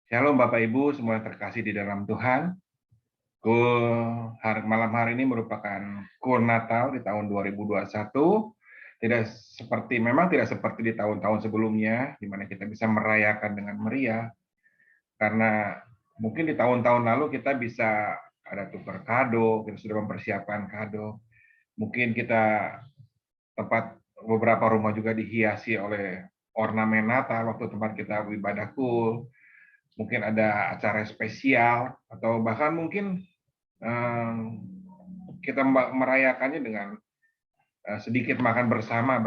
Shalom Bapak Ibu semua yang terkasih di dalam Tuhan. Malam hari ini merupakan kul Natal di tahun 2021. Memang tidak seperti di tahun-tahun sebelumnya, di mana kita bisa merayakan dengan meriah. Karena mungkin di tahun-tahun lalu kita bisa ada tukar kado, kita sudah mempersiapkan kado. Mungkin beberapa rumah juga dihiasi oleh ornamen Natal waktu tempat kita beribadah kul. Mungkin ada acara spesial, atau bahkan mungkin kita merayakannya dengan sedikit makan bersama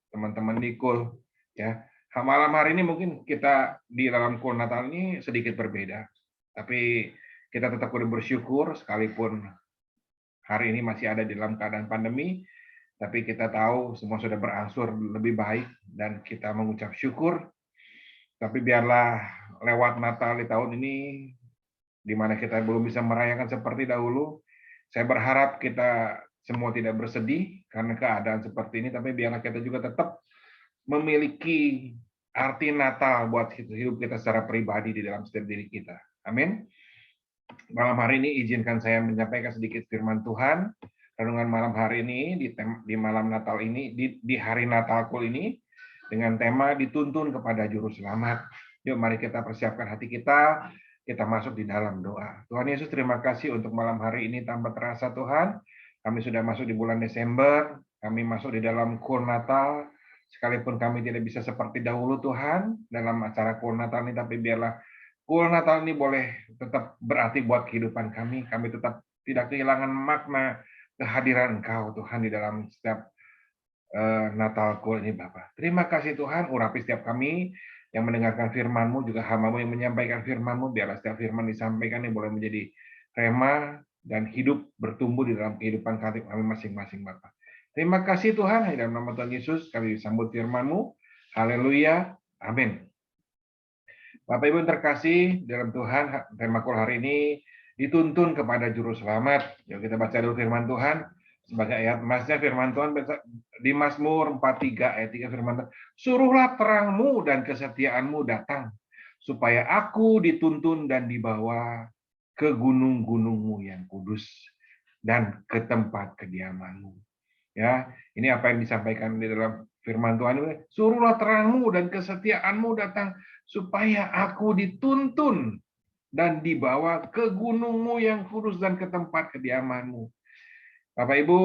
teman-teman di KUL. Ya, malam hari ini mungkin kita di dalam KUL Natal ini sedikit berbeda, tapi kita tetap perlu bersyukur sekalipun hari ini masih ada di dalam keadaan pandemi, tapi kita tahu semua sudah berangsur lebih baik dan kita mengucap syukur. Tapi biarlah lewat Natal di tahun ini, di mana kita belum bisa merayakan seperti dahulu, saya berharap kita semua tidak bersedih karena keadaan seperti ini, tapi biarlah kita juga tetap memiliki arti Natal buat hidup kita secara pribadi di dalam setiap diri kita. Amin. Malam hari ini izinkan saya menyampaikan sedikit firman Tuhan. Renungan malam hari ini di malam Natal ini, di hari Natalku ini, dengan tema dituntun kepada juru selamat. Yuk mari kita persiapkan hati kita masuk di dalam doa. Tuhan Yesus, terima kasih untuk malam hari ini tanpa terasa Tuhan. Kami sudah masuk di bulan Desember, kami masuk di dalam kul Natal, sekalipun kami tidak bisa seperti dahulu Tuhan, dalam acara kul Natal ini, tapi biarlah kul Natal ini boleh tetap berarti buat kehidupan kami tetap tidak kehilangan makna kehadiran Engkau Tuhan di dalam setiap Natal kul ini Bapak. Terima kasih Tuhan, urapi setiap kami yang mendengarkan firman-Mu, juga hamba-Mu yang menyampaikan firman-Mu, biarlah setiap firman disampaikan ini boleh menjadi rema dan hidup bertumbuh di dalam kehidupan kami masing-masing Bapak. Terima kasih Tuhan, dalam nama Tuhan Yesus kami disambut firman-Mu. Haleluya. Amin. Bapak Ibu yang terkasih dalam Tuhan, tema kul hari ini dituntun kepada juru selamat. Yuk kita baca dulu firman Tuhan. Sebagai ayat emasnya firman Tuhan di Mazmur 43 ayat 3 firman Tuhan, suruhlah terangmu dan kesetiaanmu datang, supaya aku dituntun dan dibawa ke gunung-gunungmu yang kudus dan ke tempat kediamanmu. Ya, ini apa yang disampaikan di dalam firman Tuhan ini, suruhlah terangmu dan kesetiaanmu datang, supaya aku dituntun dan dibawa ke gunungmu yang kudus dan ke tempat kediamanmu. Bapak Ibu,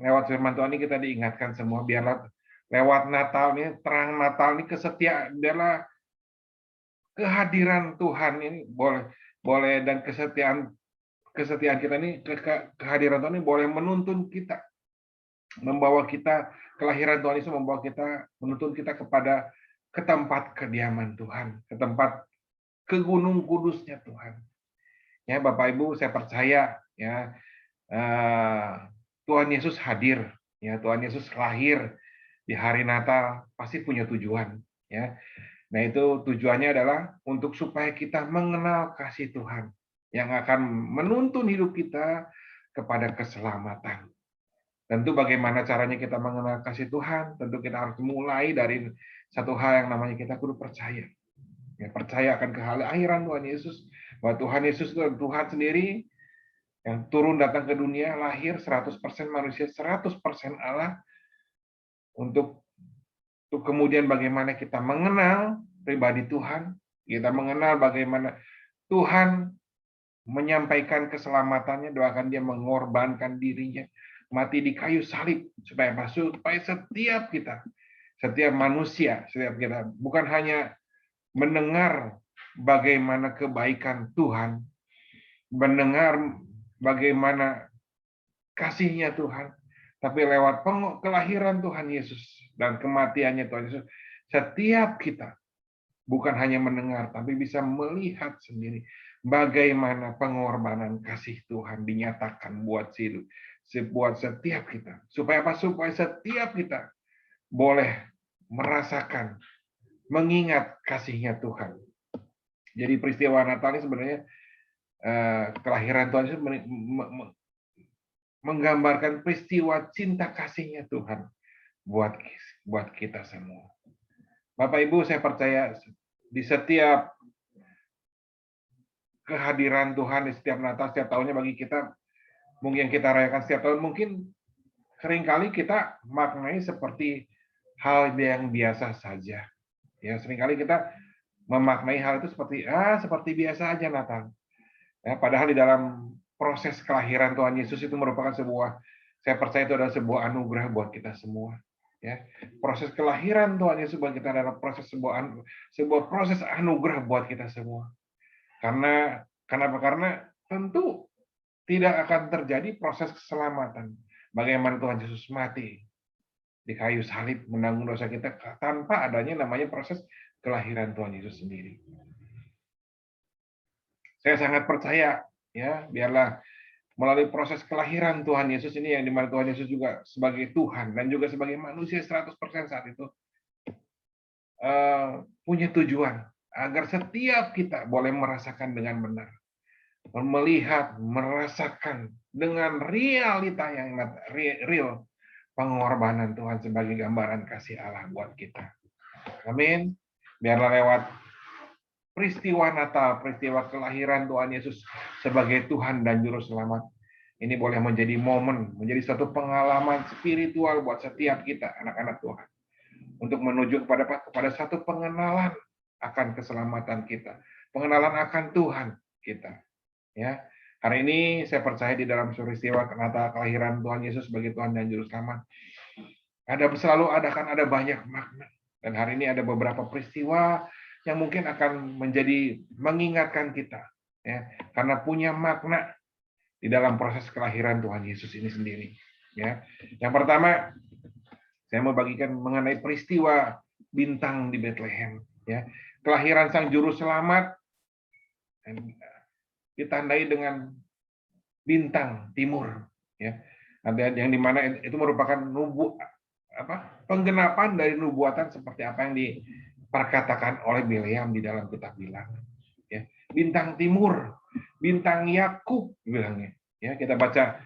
lewat firman Tuhan ini kita diingatkan semua, biarlah lewat Natal ini, terang Natal ini, kesetiaan, biarlah kehadiran Tuhan ini boleh dan kesetiaan kita ini, kehadiran Tuhan ini boleh menuntun kita, membawa kita, kelahiran Tuhan Yesus membawa kita, menuntun kita ke tempat kediaman Tuhan, ke gunung kudusnya Tuhan. Ya Bapak Ibu, saya percaya ya Tuhan Yesus hadir, ya Tuhan Yesus lahir di hari Natal pasti punya tujuan, ya. Nah itu tujuannya adalah untuk supaya kita mengenal kasih Tuhan yang akan menuntun hidup kita kepada keselamatan. Tentu bagaimana caranya kita mengenal kasih Tuhan? Tentu kita harus mulai dari satu hal yang namanya kita kudu percaya. Ya, percaya akan kelahiran Tuhan Yesus, bahwa Tuhan Yesus itu Tuhan sendiri yang turun datang ke dunia, lahir 100% manusia, 100% Allah, untuk kemudian bagaimana kita mengenal pribadi Tuhan, kita mengenal bagaimana Tuhan menyampaikan keselamatannya, doakan dia mengorbankan dirinya, mati di kayu salib, supaya setiap kita, setiap manusia, setiap kita, bukan hanya mendengar bagaimana kebaikan Tuhan, mendengar bagaimana kasihnya Tuhan, tapi lewat kelahiran Tuhan Yesus dan kematiannya Tuhan Yesus, setiap kita bukan hanya mendengar, tapi bisa melihat sendiri bagaimana pengorbanan kasih Tuhan dinyatakan buat setiap kita. Supaya apa? Supaya setiap kita boleh merasakan, mengingat kasihnya Tuhan. Jadi peristiwa Natal ini sebenarnya kelahiran Tuhan Yesus menggambarkan peristiwa cinta kasihnya Tuhan buat kita semua. Bapak Ibu, saya percaya di setiap kehadiran Tuhan di setiap Natal, setiap tahunnya bagi kita, mungkin yang kita rayakan setiap tahun, mungkin seringkali kita maknai seperti hal yang biasa saja. Ya, seringkali kita memaknai hal itu seperti biasa aja Natal. Ya, padahal di dalam proses kelahiran Tuhan Yesus itu merupakan saya percaya itu adalah sebuah anugerah buat kita semua. Ya, proses kelahiran Tuhan Yesus buat kita adalah sebuah proses anugerah buat kita semua. Kenapa? Karena tentu tidak akan terjadi proses keselamatan. Bagaimana Tuhan Yesus mati di kayu salib menanggung dosa kita tanpa adanya namanya proses kelahiran Tuhan Yesus sendiri. Saya sangat percaya, ya, biarlah melalui proses kelahiran Tuhan Yesus ini yang dimana Tuhan Yesus juga sebagai Tuhan dan juga sebagai manusia 100% saat itu punya tujuan agar setiap kita boleh merasakan dengan benar, melihat, merasakan dengan realita yang real pengorbanan Tuhan sebagai gambaran kasih Allah buat kita. Amin. Biarlah lewat peristiwa Natal, peristiwa kelahiran Tuhan Yesus sebagai Tuhan dan Juru Selamat, ini boleh menjadi momen, menjadi satu pengalaman spiritual buat setiap kita, anak-anak Tuhan, untuk menuju kepada satu pengenalan akan keselamatan kita, pengenalan akan Tuhan kita. Ya, hari ini saya percaya di dalam peristiwa Natal kelahiran Tuhan Yesus sebagai Tuhan dan Juru Selamat, selalu ada banyak makna. Dan hari ini ada beberapa peristiwa yang mungkin akan mengingatkan kita, ya, karena punya makna di dalam proses kelahiran Tuhan Yesus ini sendiri. Ya, yang pertama saya mau bagikan mengenai peristiwa bintang di Bethlehem. Ya, kelahiran Sang Juru Selamat ditandai dengan bintang timur. Ya, yang dimana itu merupakan penggenapan dari nubuatan seperti apa yang diperkatakan oleh Bileam di dalam kitab Bilangan. Ya, bintang timur, bintang Yakub bilangnya. Ya, kita baca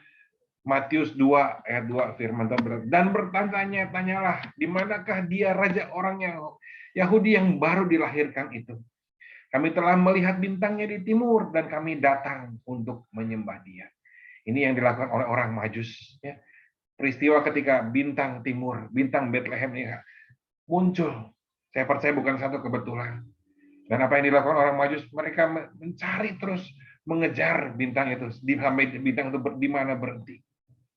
Matius 2 ayat 2 firman Tuhan, dan bertanya-tanyalah di manakah dia raja orang yang Yahudi yang baru dilahirkan itu. Kami telah melihat bintangnya di timur dan kami datang untuk menyembah dia. Ini yang dilakukan oleh orang Majus. Ya. Peristiwa ketika bintang timur, bintang Bethlehem ini muncul. Saya percaya bukan satu kebetulan. Dan apa yang dilakukan orang Majus, mereka mencari terus, mengejar bintang itu, sampai bintang itu di mana berhenti.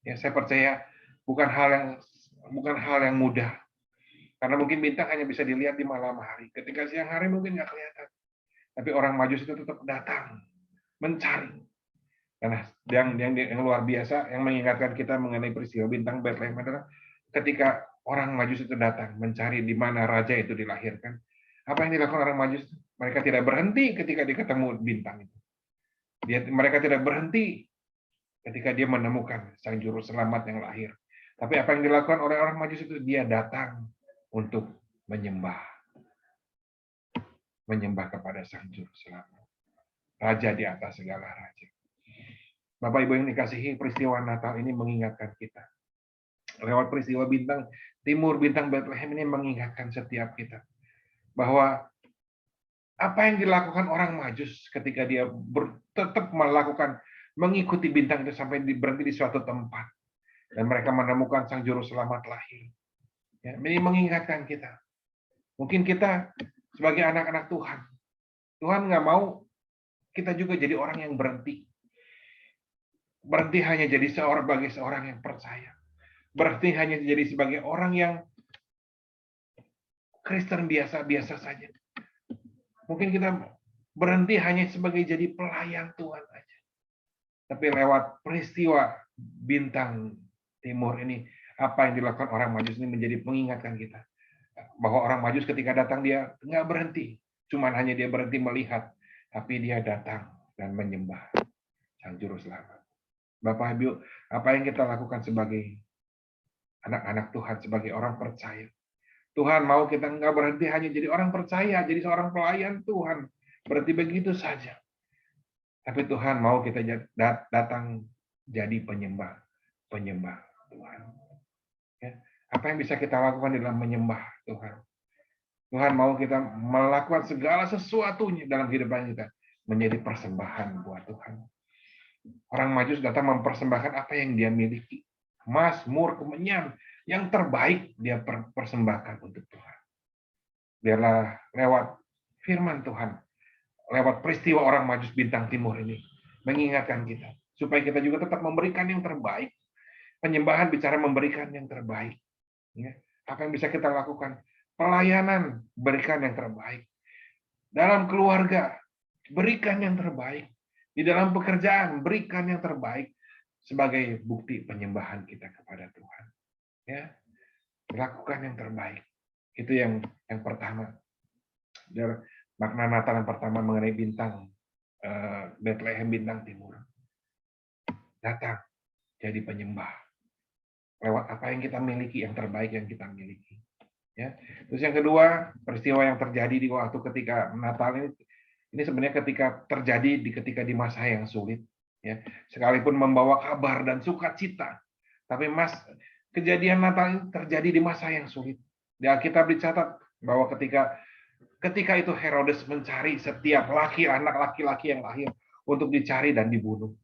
Ya, saya percaya bukan hal yang mudah. Karena mungkin bintang hanya bisa dilihat di malam hari. Ketika siang hari mungkin nggak kelihatan. Tapi orang Majus itu tetap datang, mencari. Karena yang luar biasa, yang mengingatkan kita mengenai peristiwa bintang Bethlehem adalah ketika orang Majus itu datang, mencari di mana raja itu dilahirkan. Apa yang dilakukan orang Majus? Mereka tidak berhenti ketika dia ketemu bintang itu. Mereka tidak berhenti ketika dia menemukan Sang Juru Selamat yang lahir. Tapi apa yang dilakukan oleh orang Majus itu, dia datang untuk menyembah kepada Sang Juru Selamat, Raja di atas segala raja. Bapak Ibu yang dikasihi, peristiwa Natal ini mengingatkan kita. Lewat peristiwa bintang timur, bintang Bethlehem ini mengingatkan setiap kita bahwa apa yang dilakukan orang Majus ketika dia tetap mengikuti bintang itu sampai berhenti di suatu tempat dan mereka menemukan Sang Juru Selamat lahir. Ya, ini mengingatkan kita. Mungkin kita sebagai anak-anak Tuhan nggak mau kita juga jadi orang yang berhenti hanya jadi seorang yang percaya, berhenti hanya jadi sebagai orang yang Kristen biasa-biasa saja. Mungkin kita berhenti hanya sebagai jadi pelayan Tuhan aja. Tapi lewat peristiwa bintang timur ini, apa yang dilakukan orang Majus ini menjadi mengingatkan kita bahwa orang Majus ketika datang dia nggak berhenti, cuman hanya dia berhenti melihat, tapi dia datang dan menyembah Sang Juru Selamat. Bapak Ibu, apa yang kita lakukan sebagai anak-anak Tuhan, sebagai orang percaya? Tuhan mau kita nggak berhenti hanya jadi orang percaya, jadi seorang pelayan Tuhan, berarti begitu saja. Tapi Tuhan mau kita datang jadi penyembah Tuhan. Ya. Apa yang bisa kita lakukan dalam menyembah Tuhan? Tuhan mau kita melakukan segala sesuatunya dalam kehidupan kita menjadi persembahan buat Tuhan. Orang Majus datang mempersembahkan apa yang dia miliki. Emas, mur, kemenyan, yang terbaik dia persembahkan untuk Tuhan. Biarlah lewat firman Tuhan, lewat peristiwa orang Majus Bintang Timur ini, mengingatkan kita, supaya kita juga tetap memberikan yang terbaik. Penyembahan bicara memberikan yang terbaik. Ya. Apa yang bisa kita lakukan? Pelayanan, berikan yang terbaik. Dalam keluarga, berikan yang terbaik. Di dalam pekerjaan, berikan yang terbaik sebagai bukti penyembahan kita kepada Tuhan. Ya, lakukan yang terbaik. Itu yang pertama. Dan makna Natal yang pertama mengenai bintang Bethlehem bintang timur. Datang jadi penyembah. Lewat apa yang kita miliki, yang terbaik yang kita miliki. Ya. Terus yang kedua, peristiwa yang terjadi di waktu ketika Natal ini sebenarnya ketika di masa yang sulit, ya. Sekalipun membawa kabar dan sukacita, tapi kejadian Natal ini terjadi di masa yang sulit. Di Alkitab dicatat bahwa ketika itu Herodes mencari setiap anak laki-laki yang lahir untuk dicari dan dibunuh.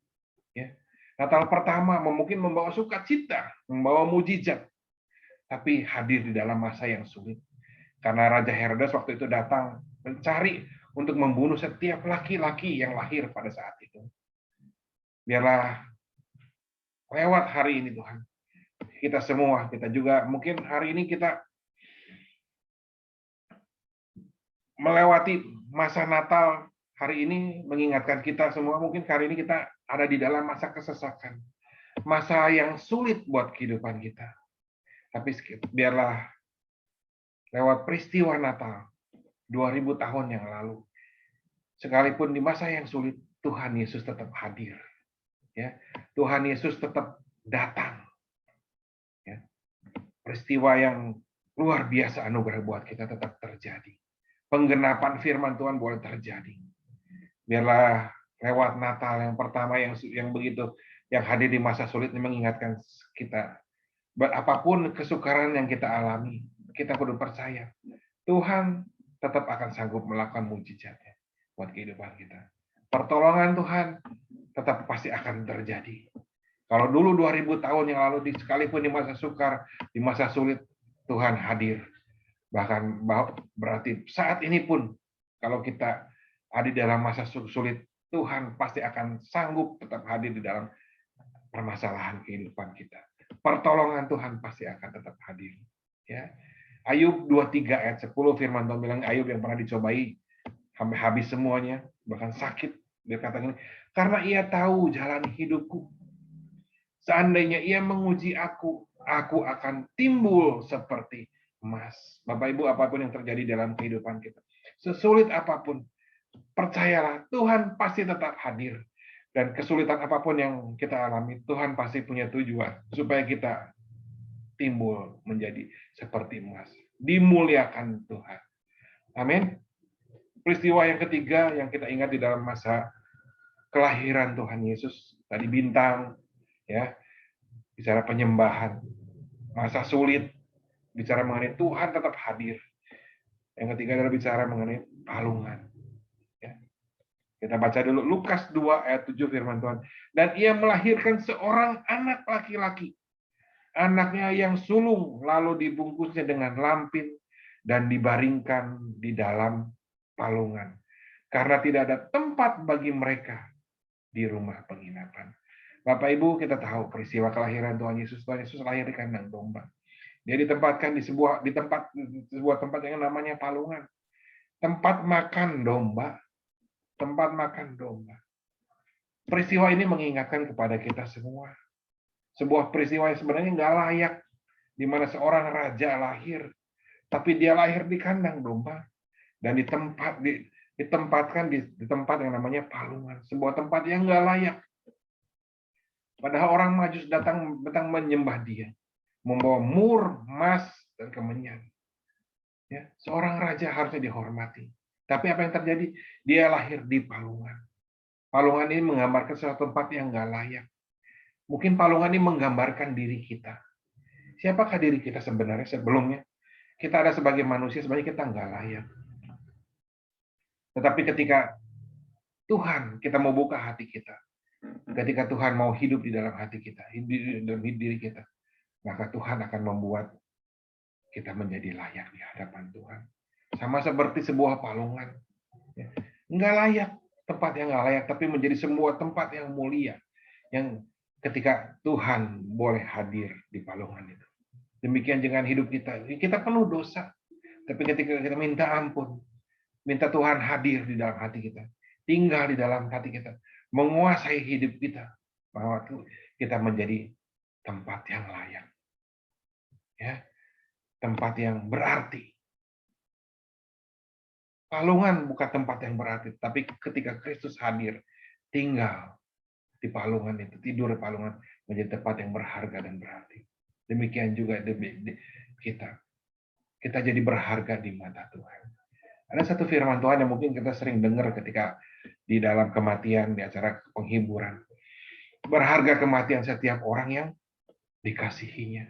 Ya. Natal pertama mungkin membawa sukacita, membawa mujizat, tapi hadir di dalam masa yang sulit. Karena Raja Herodes waktu itu datang mencari untuk membunuh setiap laki-laki yang lahir pada saat itu. Biarlah lewat hari ini Tuhan, kita semua, kita juga mungkin hari ini kita melewati masa Natal hari ini mengingatkan kita semua, mungkin hari ini kita ada di dalam masa kesesakan, masa yang sulit buat kehidupan kita. Tapi biarlah lewat peristiwa Natal 2000 tahun yang lalu, sekalipun di masa yang sulit, Tuhan Yesus tetap hadir. Ya, Tuhan Yesus tetap datang. Ya, peristiwa yang luar biasa anugerah buat kita tetap terjadi. Penggenapan firman Tuhan boleh terjadi. Biarlah lewat Natal yang pertama yang begitu, yang hadir di masa sulit ini mengingatkan kita, apapun kesukaran yang kita alami, kita perlu percaya Tuhan tetap akan sanggup melakukan mujizatnya buat kehidupan kita. Pertolongan Tuhan tetap pasti akan terjadi. Kalau dulu 2000 tahun yang lalu, sekalipun di masa sukar, di masa sulit, Tuhan hadir. Bahkan berarti saat ini pun, kalau kita ada di dalam masa sulit, Tuhan pasti akan sanggup tetap hadir di dalam permasalahan kehidupan kita. Pertolongan Tuhan pasti akan tetap hadir. Ya. Ayub 23 ayat 10 firman Tuhan bilang, Ayub yang pernah dicobai sampai habis semuanya, bahkan sakit, dia katakan, karena ia tahu jalan hidupku. Seandainya ia menguji aku akan timbul seperti emas. Bapak Ibu, apapun yang terjadi dalam kehidupan kita, sesulit apapun, percayalah Tuhan pasti tetap hadir. Dan kesulitan apapun yang kita alami, Tuhan pasti punya tujuan supaya kita timbul menjadi seperti emas. Dimuliakan Tuhan. Amin. Peristiwa yang ketiga yang kita ingat di dalam masa kelahiran Tuhan Yesus, tadi bintang, ya, bicara penyembahan, masa sulit, bicara mengenai Tuhan tetap hadir. Yang ketiga adalah bicara mengenai palungan. Ya. Kita baca dulu Lukas 2 ayat 7 firman Tuhan. Dan ia melahirkan seorang anak laki-laki. Anaknya yang sulung lalu dibungkusnya dengan lampin dan dibaringkan di dalam palungan. Karena tidak ada tempat bagi mereka di rumah penginapan. Bapak Ibu, kita tahu peristiwa kelahiran Tuhan Yesus. Tuhan Yesus lahir di kandang domba. Dia ditempatkan di sebuah tempat yang namanya palungan. Tempat makan domba. Tempat makan domba. Peristiwa ini mengingatkan kepada kita semua. Sebuah peristiwa yang sebenarnya nggak layak, di mana seorang raja lahir, tapi dia lahir di kandang domba dan ditempatkan di tempat yang namanya palungan, sebuah tempat yang nggak layak. Padahal orang Majus datang menyembah dia, membawa mur, emas, dan kemenyan. Ya, seorang raja harusnya dihormati. Tapi apa yang terjadi? Dia lahir di palungan. Palungan ini menggambarkan suatu tempat yang nggak layak. Mungkin palungan ini menggambarkan diri kita. Siapakah diri kita sebenarnya sebelumnya? Kita ada sebagai manusia, sebenarnya kita nggak layak. Tetapi ketika Tuhan, kita mau buka hati kita. Ketika Tuhan mau hidup di dalam hati kita, dalam diri kita, maka Tuhan akan membuat kita menjadi layak di hadapan Tuhan. Sama seperti sebuah palungan. Nggak layak, tempat yang nggak layak, tapi menjadi sebuah tempat yang mulia. Yang ketika Tuhan boleh hadir di palungan itu. Demikian dengan hidup kita. Kita penuh dosa. Tapi ketika kita minta ampun, minta Tuhan hadir di dalam hati kita, tinggal di dalam hati kita, menguasai hidup kita, bahwa kita menjadi tempat yang layak. Ya, tempat yang berarti. Palungan bukan tempat yang berarti, tapi ketika Kristus hadir, tinggal di palungan itu, tidur di palungan, menjadi tempat yang berharga dan berarti. Demikian juga kita. Kita jadi berharga di mata Tuhan. Ada satu firman Tuhan yang mungkin kita sering dengar ketika di dalam kematian, di acara penghiburan. Berharga kematian setiap orang yang dikasihinya.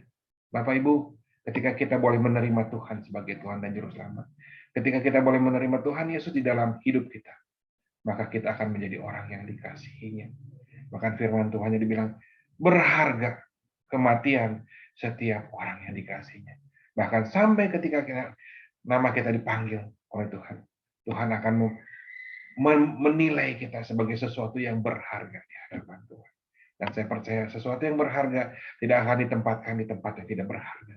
Bapak Ibu, ketika kita boleh menerima Tuhan sebagai Tuhan dan Juru Selamat, ketika kita boleh menerima Tuhan Yesus di dalam hidup kita, maka kita akan menjadi orang yang dikasihinya. Bahkan firman Tuhan yang dibilang, berharga kematian setiap orang yang dikasihinya. Bahkan sampai ketika nama kita dipanggil oleh Tuhan, Tuhan akan menilai kita sebagai sesuatu yang berharga di hadapan Tuhan. Dan saya percaya sesuatu yang berharga tidak akan ditempatkan di tempat yang tidak berharga.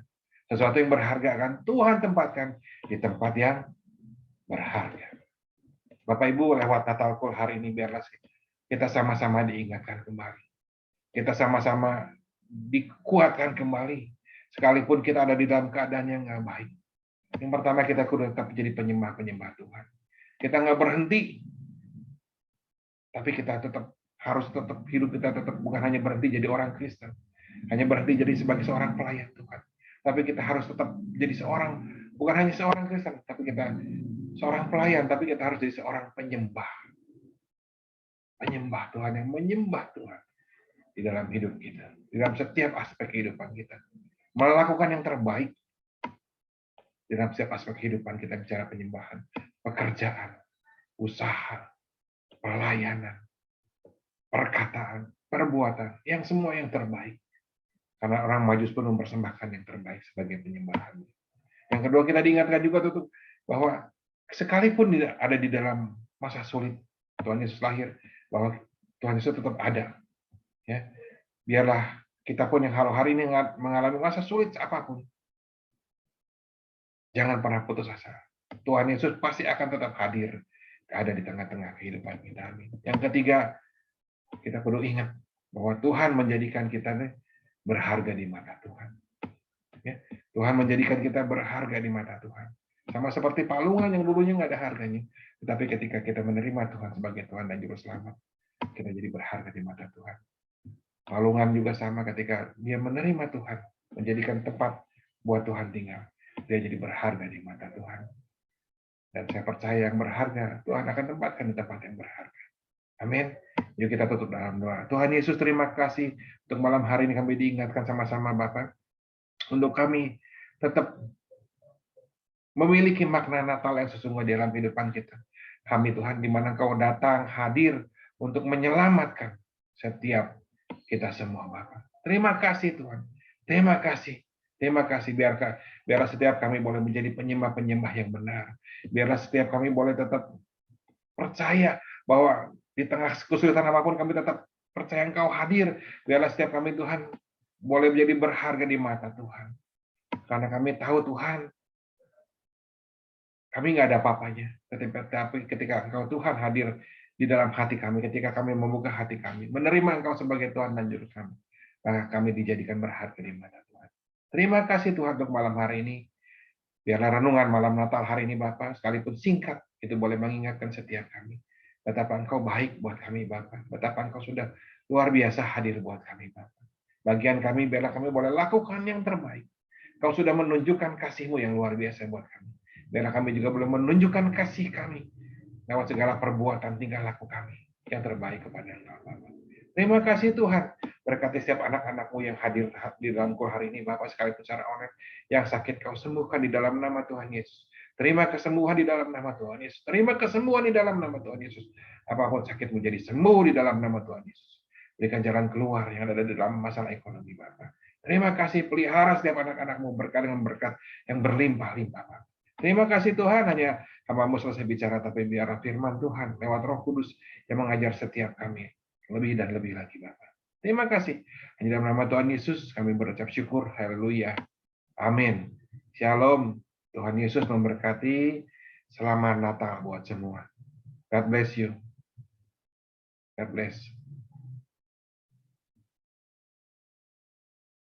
Sesuatu yang berharga akan Tuhan tempatkan di tempat yang berharga. Bapak Ibu, lewat Natal Kul hari ini biarlah kita sama-sama diingatkan kembali. Kita sama-sama dikuatkan kembali. Sekalipun kita ada di dalam keadaan yang nggak baik. Yang pertama kita kudu tetap jadi penyembah-penyembah Tuhan. Kita nggak berhenti. Tapi kita harus tetap hidup kita tetap bukan hanya berhenti jadi orang Kristen. Hanya berhenti jadi sebagai seorang pelayan Tuhan. Tapi kita harus tetap jadi bukan hanya seorang Kristen, tapi kita seorang pelayan, tapi kita harus jadi seorang penyembah. Penyembah Tuhan yang menyembah Tuhan di dalam hidup kita. Di dalam setiap aspek kehidupan kita. Melakukan yang terbaik di dalam setiap aspek kehidupan kita, bicara penyembahan, pekerjaan, usaha, pelayanan, perkataan, perbuatan, yang semua yang terbaik. Karena orang Majus pun mempersembahkan yang terbaik sebagai penyembahan. Yang kedua, kita diingatkan juga tuh bahwa sekalipun ada di dalam masa sulit, Tuhan Yesus lahir, bahwa Tuhan Yesus tetap ada. Ya, biarlah kita pun yang hari ini mengalami masa sulit apapun, jangan pernah putus asa. Tuhan Yesus pasti akan tetap hadir, ada di tengah-tengah kehidupan kita. Amin. Yang ketiga, kita perlu ingat bahwa Tuhan menjadikan kita berharga di mata Tuhan. Ya, Tuhan menjadikan kita berharga di mata Tuhan. Sama seperti palungan yang dulunya nggak ada harganya, tetapi ketika kita menerima Tuhan sebagai Tuhan dan Juru Selamat, kita jadi berharga di mata Tuhan. Palungan juga sama, ketika dia menerima Tuhan, menjadikan tempat buat Tuhan tinggal, dia jadi berharga di mata Tuhan. Dan saya percaya yang berharga, Tuhan akan tempatkan di tempat yang berharga. Amin. Yuk kita tutup dalam doa. Tuhan Yesus, terima kasih untuk malam hari ini kami diingatkan sama-sama Bapak, untuk kami tetap memiliki makna Natal yang sesungguhnya dalam kehidupan kita. Kami Tuhan, di mana Engkau datang hadir untuk menyelamatkan setiap kita semua Bapak. Terima kasih Tuhan. Terima kasih. Terima kasih. Biarlah setiap kami boleh menjadi penyembah-penyembah yang benar. Biarlah setiap kami boleh tetap percaya bahwa di tengah kesulitan apapun kami tetap percaya Engkau hadir. Biarlah setiap kami Tuhan boleh menjadi berharga di mata Tuhan. Karena kami tahu Tuhan, kami nggak ada apa-apanya. Tapi ketika Engkau Tuhan hadir di dalam hati kami, ketika kami membuka hati kami, menerima Engkau sebagai Tuhan dan Juru Selamat, maka kami dijadikan berharga di mata Tuhan. Terima kasih Tuhan untuk malam hari ini. Biarlah renungan malam Natal hari ini Bapak, sekalipun singkat, itu boleh mengingatkan setiap kami. Betapa Engkau baik buat kami Bapak. Betapa Engkau sudah luar biasa hadir buat kami Bapak. Bagian kami, biarlah kami boleh lakukan yang terbaik. Kau sudah menunjukkan kasih-Mu yang luar biasa buat kami. Biarlah kami juga boleh menunjukkan kasih kami lewat segala perbuatan tingkah laku kami yang terbaik kepada Engkau Bapak. Terima kasih Tuhan. Berkati setiap anak-anak-Mu yang hadir di dalam call hari ini, Bapak, sekalipun secara online. Yang sakit Kau sembuhkan di dalam nama Tuhan Yesus. Terima kesembuhan di dalam nama Tuhan Yesus. Terima kesembuhan di dalam nama Tuhan Yesus. Apapun sakit menjadi sembuh di dalam nama Tuhan Yesus. Berikan jalan keluar yang ada di dalam masalah ekonomi, Bapak. Terima kasih, pelihara setiap anak-anak-Mu berkat dengan berkat yang berlimpah-limpah, Bapak. Terima kasih Tuhan, hanya hamba-Mu selesai bicara, tapi biarlah firman Tuhan lewat Roh Kudus yang mengajar setiap kami lebih dan lebih lagi, Bapak. Terima kasih. Hanya dalam nama Tuhan Yesus kami berucap syukur. Haleluya. Amin. Shalom. Tuhan Yesus memberkati. Selamat Natal buat semua. God bless you. God bless.